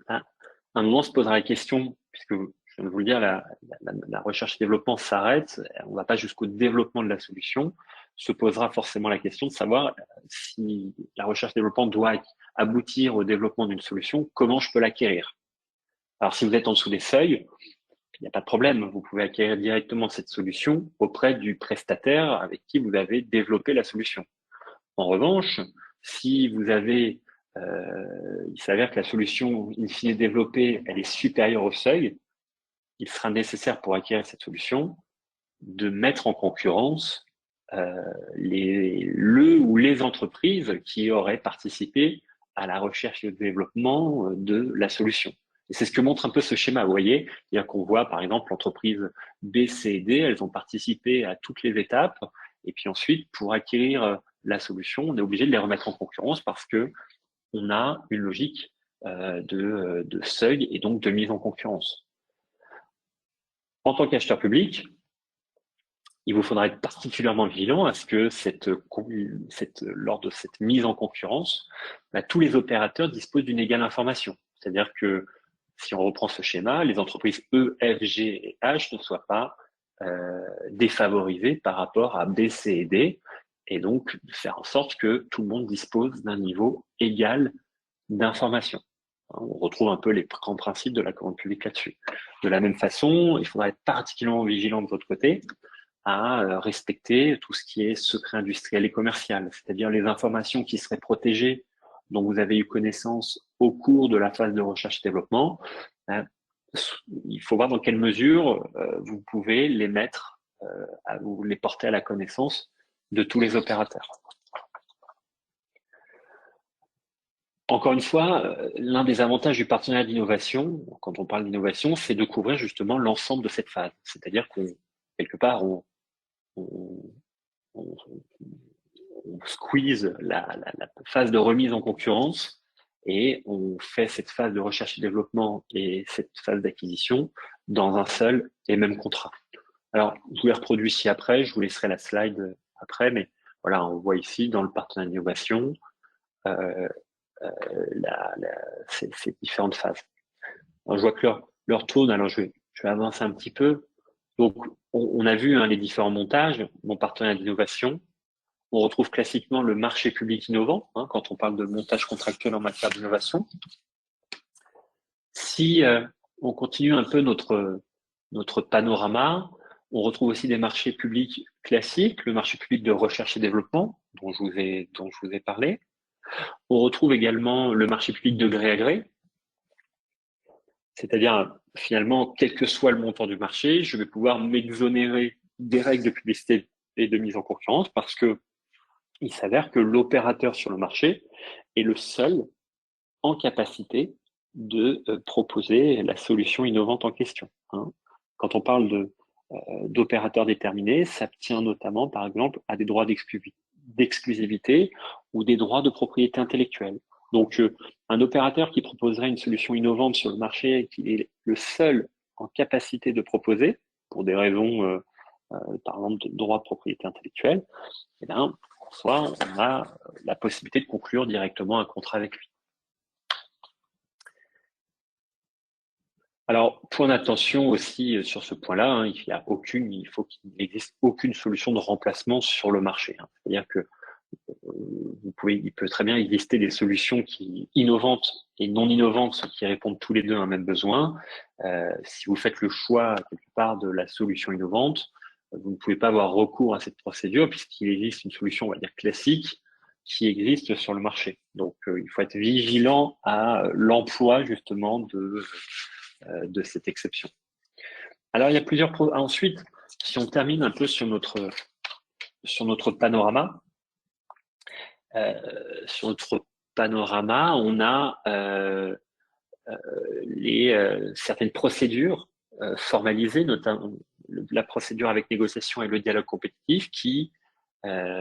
à un moment on se posera la question, puisque je viens de vous le dire, la recherche et développement s'arrête, on ne va pas jusqu'au développement de la solution, se posera forcément la question de savoir si la recherche et développement doit aboutir au développement d'une solution, comment je peux l'acquérir. Alors si vous êtes en dessous des seuils, il n'y a pas de problème, vous pouvez acquérir directement cette solution auprès du prestataire avec qui vous avez développé la solution. En revanche, si vous avez, il s'avère que la solution in fine développée, elle est supérieure au seuil, il sera nécessaire pour acquérir cette solution de mettre en concurrence ou les entreprises qui auraient participé à la recherche et au développement de la solution. Et c'est ce que montre un peu ce schéma, vous voyez. C'est-à-dire qu'on voit, par exemple, l'entreprise B, C et D, elles ont participé à toutes les étapes. Et puis ensuite, pour acquérir la solution, on est obligé de les remettre en concurrence parce que on a une logique de seuil et donc de mise en concurrence. En tant qu'acheteur public, il vous faudra être particulièrement vigilant à ce que lors de cette mise en concurrence, tous les opérateurs disposent d'une égale information. C'est-à-dire que si on reprend ce schéma, les entreprises E, F, G et H ne soient pas défavorisées par rapport à B, C et D, et donc faire en sorte que tout le monde dispose d'un niveau égal d'information. On retrouve un peu les grands principes de la commande publique là-dessus. De la même façon, il faudra être particulièrement vigilant de votre côté à respecter tout ce qui est secret industriel et commercial, c'est-à-dire les informations qui seraient protégées, dont vous avez eu connaissance au cours de la phase de recherche et développement. Il faut voir dans quelle mesure vous pouvez les mettre, ou les porter à la connaissance de tous les opérateurs. Encore une fois, l'un des avantages du partenariat d'innovation, quand on parle d'innovation, c'est de couvrir justement l'ensemble de cette phase. C'est-à-dire qu'on, quelque part, on squeeze la phase de remise en concurrence et on fait cette phase de recherche et développement et cette phase d'acquisition dans un seul et même contrat. Alors, je vous les reproduis ici après, je vous laisserai la slide après, mais voilà, on voit ici dans le partenariat d'innovation ces différentes phases. Alors, je vois que l'heure tourne, alors je vais avancer un petit peu. Donc, on a vu les différents montages, mon partenariat d'innovation. On retrouve classiquement le marché public innovant, quand on parle de montage contractuel en matière d'innovation. Si on continue un peu notre panorama, on retrouve aussi des marchés publics classiques, le marché public de recherche et développement, dont je vous ai parlé. On retrouve également le marché public de gré à gré, c'est-à-dire finalement, quel que soit le montant du marché, je vais pouvoir m'exonérer des règles de publicité et de mise en concurrence parce que il s'avère que l'opérateur sur le marché est le seul en capacité de proposer la solution innovante en question. Quand on parle d'opérateurs déterminés, ça tient notamment, par exemple, à des droits d'exclusivité ou des droits de propriété intellectuelle. Donc, un opérateur qui proposerait une solution innovante sur le marché et qui est le seul en capacité de proposer, pour des raisons, par exemple, de droit de propriété intellectuelle, eh bien, soit on a la possibilité de conclure directement un contrat avec lui. Alors, point d'attention aussi sur ce point-là, il faut qu'il n'existe aucune solution de remplacement sur le marché. C'est-à-dire que il peut très bien exister des solutions innovantes et non innovantes qui répondent tous les deux à un même besoin. Si vous faites le choix quelque part de la solution innovante, vous ne pouvez pas avoir recours à cette procédure puisqu'il existe une solution, on va dire, classique qui existe sur le marché. Donc, il faut être vigilant à l'emploi justement de cette exception. Alors, il y a plusieurs... Ensuite, si on termine un peu sur notre panorama, on a certaines procédures formalisées, notamment la procédure avec négociation et le dialogue compétitif, qui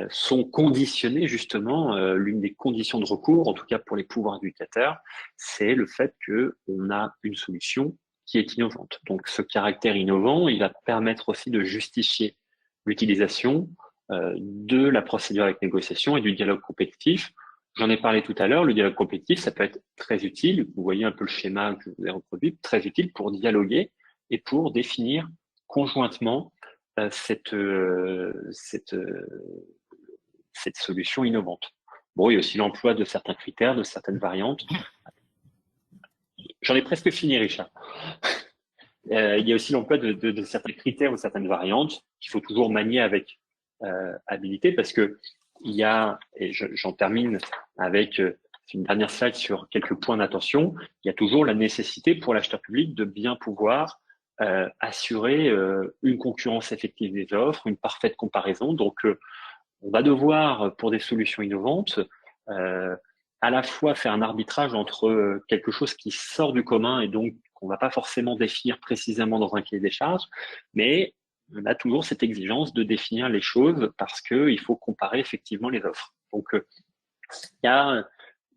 sont conditionnées justement, l'une des conditions de recours, en tout cas pour les pouvoirs adjudicateurs, c'est le fait qu'on a une solution qui est innovante. Donc ce caractère innovant, il va permettre aussi de justifier l'utilisation de la procédure avec négociation et du dialogue compétitif. J'en ai parlé tout à l'heure, le dialogue compétitif, ça peut être très utile, vous voyez un peu le schéma que je vous ai reproduit, très utile pour dialoguer et pour définir conjointement cette solution innovante. Bon, il y a aussi l'emploi de certains critères, de certaines variantes. J'en ai presque fini, Richard. Il y a aussi l'emploi de certains critères ou certaines variantes qu'il faut toujours manier avec habilité parce que il y a, et j'en termine avec une dernière slide sur quelques points d'attention, il y a toujours la nécessité pour l'acheteur public de bien pouvoir assurer une concurrence effective des offres, une parfaite comparaison. Donc, on va devoir, pour des solutions innovantes, à la fois faire un arbitrage entre quelque chose qui sort du commun et donc qu'on va pas forcément définir précisément dans un cahier des charges, mais on a toujours cette exigence de définir les choses parce qu'il faut comparer effectivement les offres. Donc, il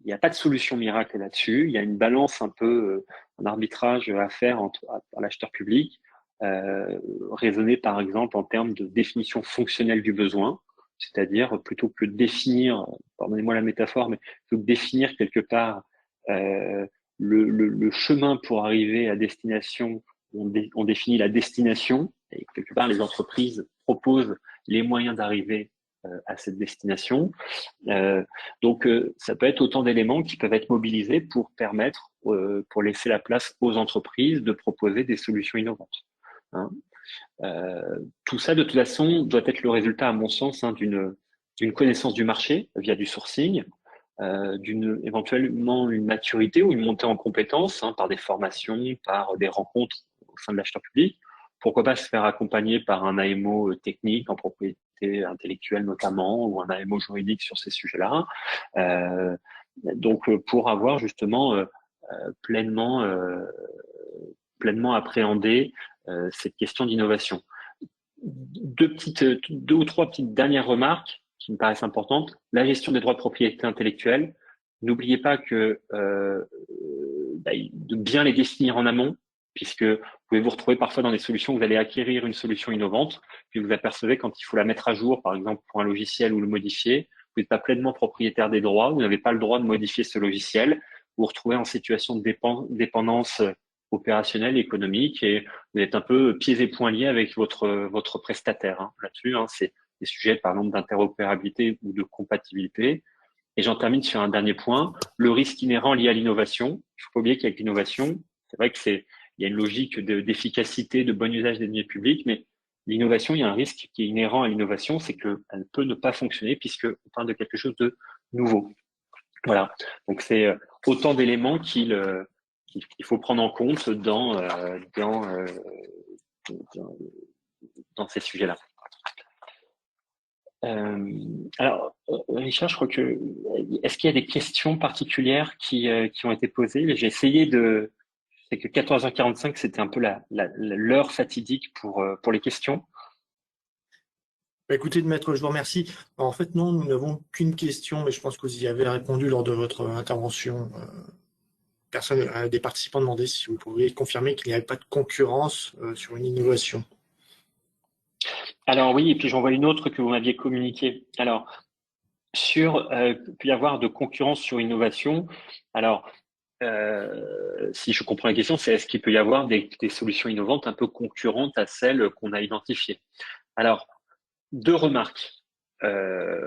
n'y a pas de solution miracle là-dessus. Il y a une balance un peu, un arbitrage à faire à l'acheteur public, raisonner par exemple en termes de définition fonctionnelle du besoin, c'est-à-dire plutôt que de définir, pardonnez-moi la métaphore, mais plutôt que définir quelque part le chemin pour arriver à destination, on définit la destination et quelque part les entreprises proposent les moyens d'arriver à cette destination. Donc, ça peut être autant d'éléments qui peuvent être mobilisés pour permettre pour laisser la place aux entreprises de proposer des solutions innovantes. Hein. Tout ça, de toute façon, doit être le résultat, à mon sens, hein, d'une connaissance du marché via du sourcing, éventuellement une maturité ou une montée en compétences, hein, par des formations, par des rencontres au sein de l'acheteur public. Pourquoi pas se faire accompagner par un AMO technique en propriété intellectuelle notamment, ou un AMO juridique sur ces sujets-là. Donc, pour avoir justement pleinement appréhendé cette question d'innovation. Deux ou trois petites dernières remarques qui me paraissent importantes. La gestion des droits de propriété intellectuelle. N'oubliez pas que de bien les définir en amont, puisque vous pouvez vous retrouver parfois dans des solutions, vous allez acquérir une solution innovante, puis vous apercevez quand il faut la mettre à jour, par exemple pour un logiciel ou le modifier, vous n'êtes pas pleinement propriétaire des droits, vous n'avez pas le droit de modifier ce logiciel, vous vous retrouvez en situation de dépendance opérationnelle, économique, et vous êtes un peu pieds et poings liés avec votre prestataire. Hein. Là-dessus, hein, c'est des sujets, par exemple, d'interopérabilité ou de compatibilité. Et j'en termine sur un dernier point, le risque inhérent lié à l'innovation. Il faut pas oublier qu'avec l'innovation, c'est vrai il y a une logique d'efficacité, de bon usage des deniers publics, mais l'innovation, il y a un risque qui est inhérent à l'innovation, c'est qu'elle peut ne pas fonctionner puisqu'on parle de quelque chose de nouveau. Voilà. Donc c'est autant d'éléments qu'il faut prendre en compte dans ces sujets-là. Alors, Richard, je crois que est-ce qu'il y a des questions particulières qui ont été posées? J'ai essayé de. C'est que 14h45, c'était un peu l'heure fatidique pour les questions. Écoutez, maître, je vous remercie. En fait, non, nous n'avons qu'une question, mais je pense que vous y avez répondu lors de votre intervention. Des participants demandaient si vous pouvez confirmer qu'il n'y avait pas de concurrence sur une innovation. Alors oui, et puis j'en vois une autre que vous m'aviez communiquée. Alors, il peut y avoir de concurrence sur innovation. Alors, si je comprends la question, c'est est-ce qu'il peut y avoir des solutions innovantes un peu concurrentes à celles qu'on a identifiées? Alors, deux remarques.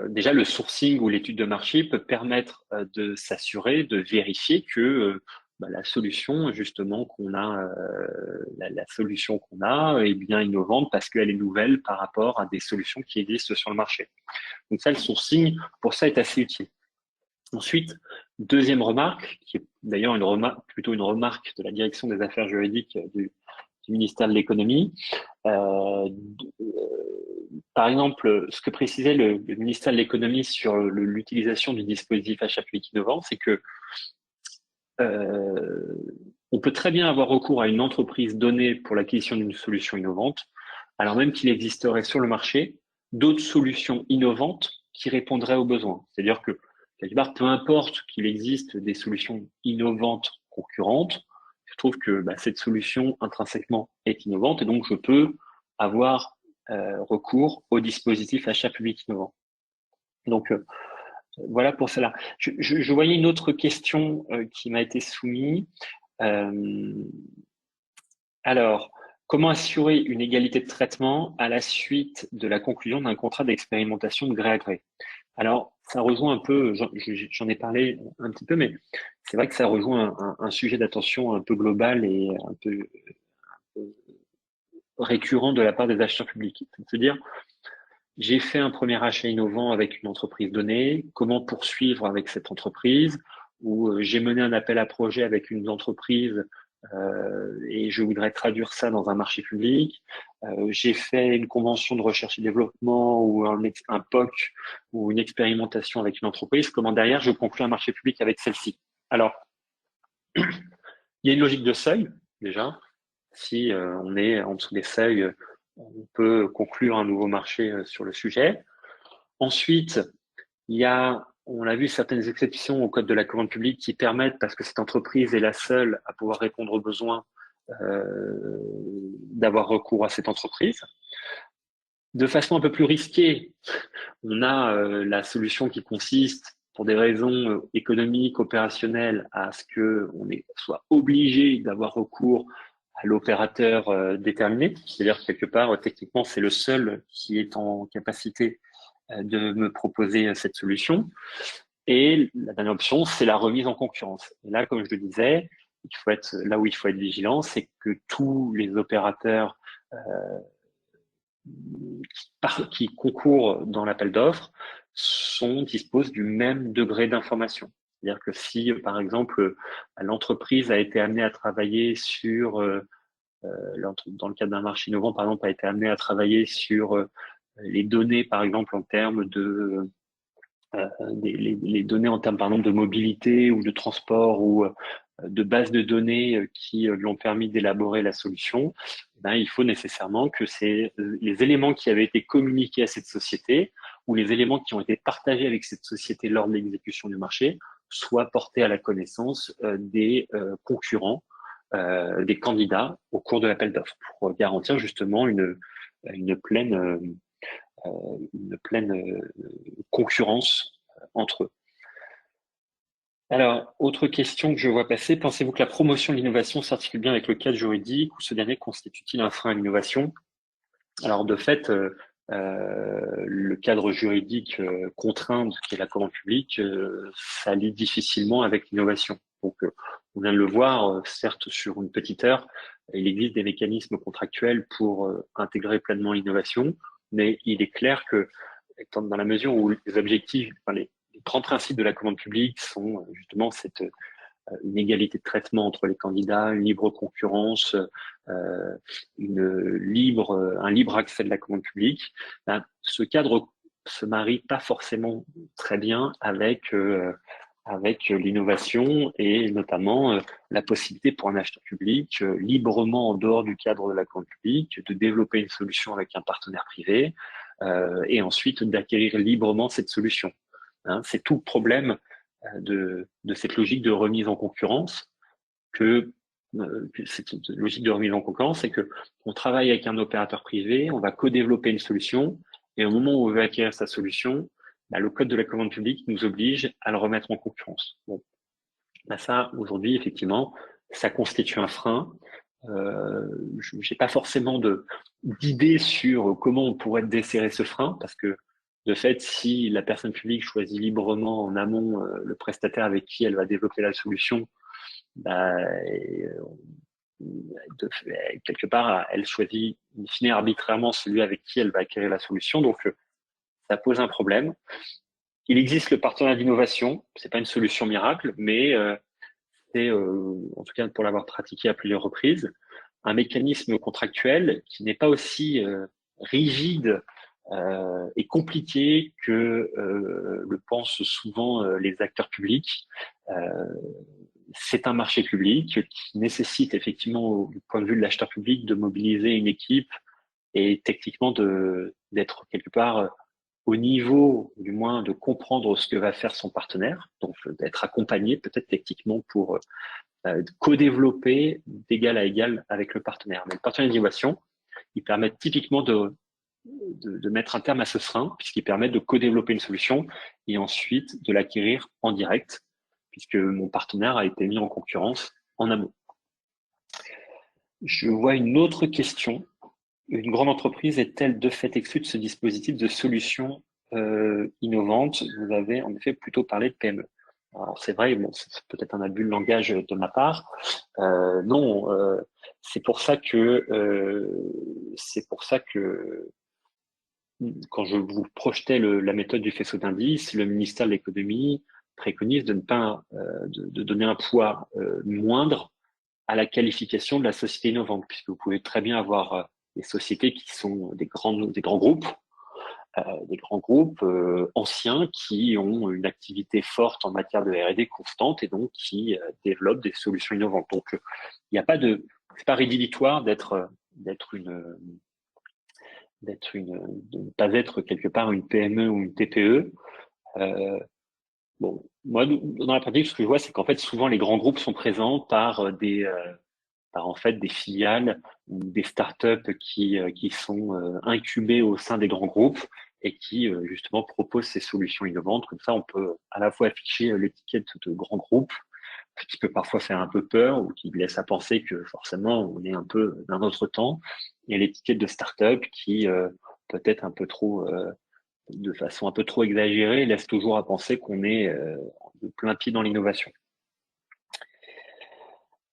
Déjà, le sourcing ou l'étude de marché peut permettre de s'assurer, de vérifier que la solution justement qu'on a, la solution qu'on a est bien innovante parce qu'elle est nouvelle par rapport à des solutions qui existent sur le marché. Donc ça, le sourcing, pour ça, est assez utile. Ensuite, deuxième remarque, qui est d'ailleurs plutôt une remarque de la direction des affaires juridiques du ministère de l'économie. Par exemple, ce que précisait le ministère de l'économie sur l'utilisation du dispositif achat public innovant, c'est que on peut très bien avoir recours à une entreprise donnée pour l'acquisition d'une solution innovante, alors même qu'il existerait sur le marché d'autres solutions innovantes qui répondraient aux besoins. C'est-à-dire que, quelque part, peu importe qu'il existe des solutions innovantes concurrentes, je trouve que cette solution intrinsèquement est innovante et donc je peux avoir recours au dispositif achat public innovant. Donc, voilà pour cela. Je voyais une autre question qui m'a été soumise. Alors, comment assurer une égalité de traitement à la suite de la conclusion d'un contrat d'expérimentation de gré à gré? Alors, ça rejoint un peu, j'en ai parlé un petit peu, mais c'est vrai que ça rejoint un sujet d'attention un peu global et un peu récurrent de la part des acheteurs publics. C'est-à-dire, j'ai fait un premier achat innovant avec une entreprise donnée, comment poursuivre avec cette entreprise, ou j'ai mené un appel à projet avec une entreprise et je voudrais traduire ça dans un marché public. J'ai fait une convention de recherche et développement ou un POC ou une expérimentation avec une entreprise. Comment derrière, je conclue un marché public avec celle-ci? Alors, il y a une logique de seuil, déjà. Si on est en dessous des seuils, on peut conclure un nouveau marché sur le sujet. Ensuite, il y a, on l'a vu, certaines exceptions au code de la commande publique qui permettent, parce que cette entreprise est la seule à pouvoir répondre aux besoins, d'avoir recours à cette entreprise. De façon un peu plus risquée, on a la solution qui consiste, pour des raisons économiques, opérationnelles, à ce qu'on soit obligé d'avoir recours à l'opérateur déterminé. C'est-à-dire que quelque part, techniquement, c'est le seul qui est en capacité de me proposer cette solution. Et la dernière option, c'est la remise en concurrence. Et là, comme je le disais, là où il faut être vigilant, c'est que tous les opérateurs qui concourent dans l'appel d'offres disposent du même degré d'information. C'est-à-dire que si, par exemple, l'entreprise a été amenée à travailler sur, dans le cadre d'un marché innovant, par exemple, a été amenée à travailler sur les données, par exemple, en termes de les données en termes, par exemple, de mobilité ou de transport ou de bases de données qui lui ont permis d'élaborer la solution, ben, il faut nécessairement que les éléments qui avaient été communiqués à cette société ou les éléments qui ont été partagés avec cette société lors de l'exécution du marché soient portés à la connaissance des concurrents, des candidats au cours de l'appel d'offres pour garantir justement une pleine concurrence entre eux. Alors, autre question que je vois passer, pensez-vous que la promotion de l'innovation s'articule bien avec le cadre juridique ou ce dernier constitue-t-il un frein à l'innovation? Alors, de fait, le cadre juridique contraint, qui est la commande publique, ça lie difficilement avec l'innovation. Donc, on vient de le voir, certes, sur une petite heure, il existe des mécanismes contractuels pour intégrer pleinement l'innovation, mais il est clair que dans la mesure où les objectifs, enfin, les grands principes de la commande publique sont justement une égalité de traitement entre les candidats, une libre concurrence, un libre accès de la commande publique. Ben, ce cadre se marie pas forcément très bien avec l'innovation et notamment la possibilité pour un acheteur public, librement en dehors du cadre de la commande publique, de développer une solution avec un partenaire privé et ensuite d'acquérir librement cette solution. Hein, c'est tout le problème de cette logique de remise en concurrence cette logique de remise en concurrence, c'est que on travaille avec un opérateur privé, on va co-développer une solution, et au moment où on veut acquérir sa solution, bah, le code de la commande publique nous oblige à le remettre en concurrence. Bon, bah ça, aujourd'hui, effectivement, ça constitue un frein. J'ai pas forcément d'idée sur comment on pourrait desserrer ce frein, parce que de fait, si la personne publique choisit librement en amont le prestataire avec qui elle va développer la solution, bah, quelque part, elle choisit in fine arbitrairement celui avec qui elle va acquérir la solution. Donc, ça pose un problème. Il existe le partenariat d'innovation. C'est pas une solution miracle, mais c'est, en tout cas pour l'avoir pratiqué à plusieurs reprises, un mécanisme contractuel qui n'est pas aussi rigide et compliqué que le pensent souvent les acteurs publics. C'est un marché public qui nécessite effectivement, du point de vue de l'acheteur public, de mobiliser une équipe et techniquement d'être quelque part au niveau, du moins, de comprendre ce que va faire son partenaire, donc d'être accompagné peut-être techniquement pour co-développer d'égal à égal avec le partenaire. Mais le partenariat d'innovation, il permet typiquement de mettre un terme à ce frein, puisqu'il permet de co-développer une solution et ensuite de l'acquérir en direct, puisque mon partenaire a été mis en concurrence en amont. Je vois une autre question. Une grande entreprise est-elle de fait exclue de ce dispositif de solutions innovantes? Vous avez en effet plutôt parlé de PME. Alors c'est vrai, bon, c'est peut-être un abus de langage de ma part. Non, c'est pour ça que quand je vous projetais la méthode du faisceau d'indices, le ministère de l'économie préconise de ne pas de donner un poids moindre à la qualification de la société innovante, puisque vous pouvez très bien avoir des sociétés qui sont des grands groupes anciens qui ont une activité forte en matière de R&D constante et donc qui développent des solutions innovantes. Donc, il n'y a pas c'est pas rédhibitoire de ne pas être quelque part une PME ou une TPE. Bon, moi, dans la pratique, ce que je vois, c'est qu'en fait, souvent, les grands groupes sont présents par en fait des filiales ou des startups qui sont incubées au sein des grands groupes et qui justement proposent ces solutions innovantes. Comme ça, on peut à la fois afficher l'étiquette de grand groupe, ce qui peut parfois faire un peu peur ou qui laisse à penser que forcément on est un peu d'un autre temps, et l'étiquette de startup qui peut-être un peu trop de façon un peu trop exagérée laisse toujours à penser qu'on est de plein pied dans l'innovation.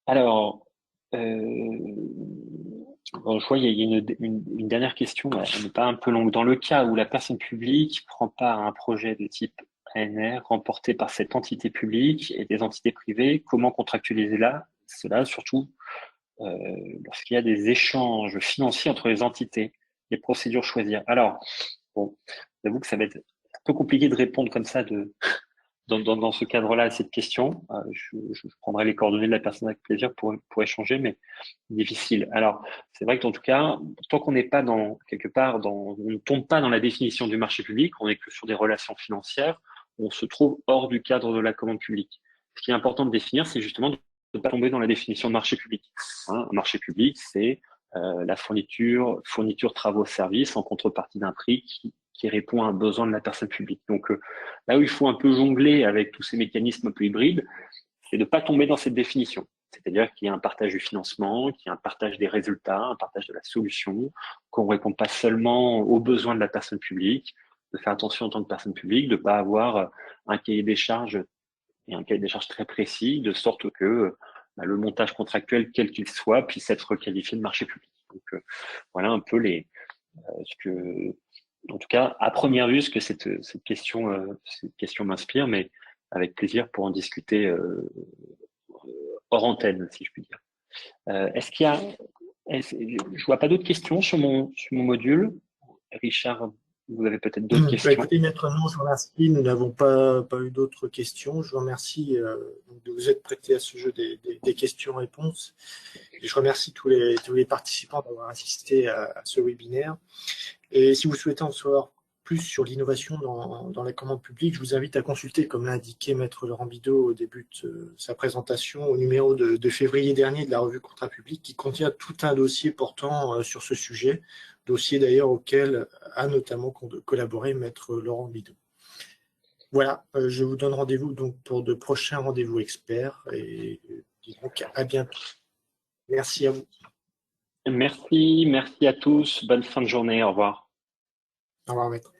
Alors, bon, je vois, il y a une dernière question, elle n'est pas un peu longue. Dans le cas où la personne publique prend part à un projet de type ANR remporté par cette entité publique et des entités privées, comment contractualiser cela, surtout lorsqu'il y a des échanges financiers entre les entités, les procédures choisir. Alors, bon, j'avoue que ça va être un peu compliqué de répondre comme ça dans ce cadre-là à cette question. Je prendrai les coordonnées de la personne avec plaisir pour échanger, mais difficile. Alors, c'est vrai que, en tout cas, tant qu'on n'est pas quelque part on ne tombe pas dans la définition du marché public, on est que sur des relations financières, on se trouve hors du cadre de la commande publique. Ce qui est important de définir, c'est justement de ne pas tomber dans la définition de marché public. Hein, un marché public, c'est la fourniture, travaux, services en contrepartie d'un prix qui répond à un besoin de la personne publique. Donc, là où il faut un peu jongler avec tous ces mécanismes un peu hybrides, c'est de ne pas tomber dans cette définition. C'est-à-dire qu'il y a un partage du financement, qu'il y a un partage des résultats, un partage de la solution, qu'on ne répond pas seulement aux besoins de la personne publique, de faire attention en tant que personne publique, de ne pas avoir un cahier des charges et un cahier des charges très précis, de sorte que le montage contractuel, quel qu'il soit, puisse être requalifié de marché public. Donc voilà un peu ce que, en tout cas, à première vue, ce que cette question m'inspire, mais avec plaisir pour en discuter hors antenne, si je puis dire. Est-ce qu'il y a, je vois pas d'autres questions sur mon module. Richard, vous avez peut-être d'autres Bah, questions. écoutez, Maître Non, je vous remercie. Nous n'avons pas eu d'autres questions. Je vous remercie de vous être prêté à ce jeu des questions-réponses. Et je remercie tous les participants d'avoir assisté à ce webinaire. Et si vous souhaitez en savoir plus sur l'innovation dans la commande publique, je vous invite à consulter, comme l'a indiqué Maître Laurent Bidault au début de sa présentation, au numéro de février dernier de la revue Contrat public, qui contient tout un dossier portant sur ce sujet, dossier d'ailleurs auquel a notamment collaboré Maître Laurent Bidault. Voilà, je vous donne rendez-vous donc pour de prochains rendez-vous experts et donc à bientôt. Merci à vous. Merci à tous. Bonne fin de journée. Au revoir. Au revoir, Maître.